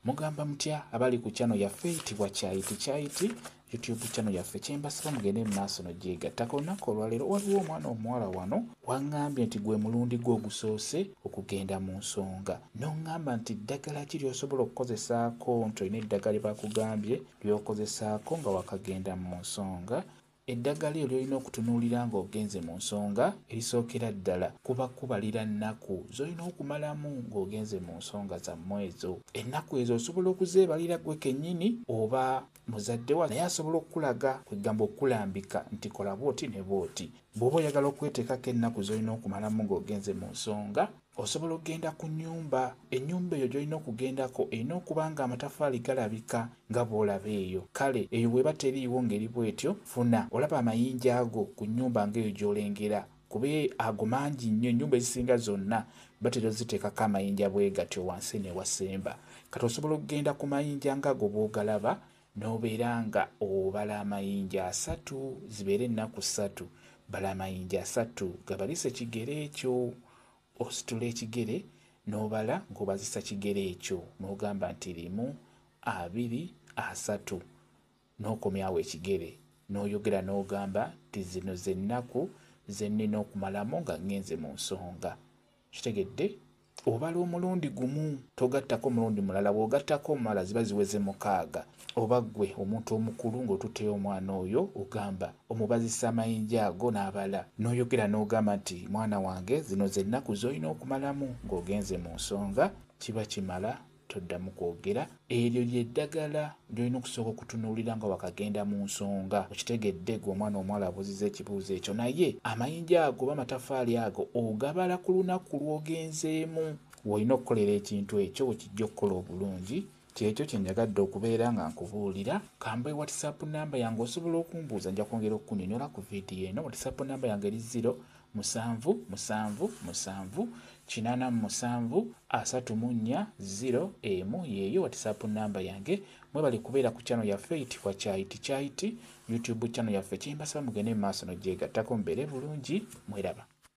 mugamba mutya abali ku channel yaffe eyitibwa Kyayiti YouTube channel yaffe kyembasaba mugende mu maaso n'ogyegattako. Olunaku olwaleero waliwo omwana omuwala wano waŋŋambye nti gwe mulundi gwe ogusoose okugenda mu nsonga, n'oŋŋamba nti ddagala ki ly'osobola okukozesaako, nti olina eddagala lye bakugambye ly'okozesaako nga wakagenda mu nsonga. Eddagala eryo ly'olina okutunuulira ng'ogenze mu nsonga erisookera ddala kuba kubalira nnaku z'olina okumalamu ng'ogenze mu nsonga zammwe ezo. Ennaku ezo osobola okuzeebalira gwe kennyini oba muzadde wa, naye asobola okukulaga, kwegamba okukulambika nti kola bw'oti ne bw'oti. Bw'oba oyagala okweteekako ennaku z'olina okumalamu ng'ogenze mu nsonga, osobola okgenda ku nnyumba. Ennyumba eyo gy'olina okugendako erina okuba nga amataffaali galabika nga bw'olaba eyo. Kale eyo bw'eba teriiwo ngeri bw'etyo, funa olaba amayinja ago ku nnyumba ng'eyo gy'olengera, kuba ago mangi nnyo. Ennyumba ezisinga zonna batera ziteekako amayinja bwe gatyo wansi ne wasemba. Kati osobola okgenda ku mayinja ng'ago bw'ogalaba n'obeera nga obala amayinja 3, zibeere ennaku 3. Bala amayinja 3 gabalise kigere ekyo, ositula ekigere n'obala ng'obazisa kigere ekyo n'ogamba nti 1, 2, 3 n'okomyawo ekigere n'oyogera n'ogamba nti zino z'ennaku ze nnina okumalamu nga ngenze mu nsonga. Kitegedde? Obala omulundi gumu, togattako omulundi mulala. Bw'ogattako omulala ziba ziweze 6. Oba ggwe omuntu omukulu ng'otutteyo omwana oyo ogamba omubazisa amayinja ago n'abala n'oyogera n'ogamba nti mwana wange zino z'ennaku z'olina okumalamu ng'ogenze mu nsonga, kiba kimala, toddamu kwogera. Eryo ly'eddagala ly'olina okusooka okutunuulira nga wakagenda mu nsonga. Okitegedde gwe omwana omuwala abuuzizza ekibuuzo ekyo. Naye amayinja ago oba amataffaali ago ogabala ku lunaku lw'ogenzeemu. W'olina okukolera ekintu ekyo wekijja okukola obulungi. Kyekyo kye njagadde okubeera nga nkubuulira. Kambe WhatsApp namba yange osobola okumbuuza, nja kwongera okukunnyonnyola ku viidiyo eno. WhatsApp namba yange eri 0778734 yeeyo WhatsApp namba yange. Mwebale kubeera ku channel yaffe eyitibwa Kyayiti YouTube channel yaffe kyembasaba mugende mu maaso n'ogyegattako mubeere bulungi. Mweraba.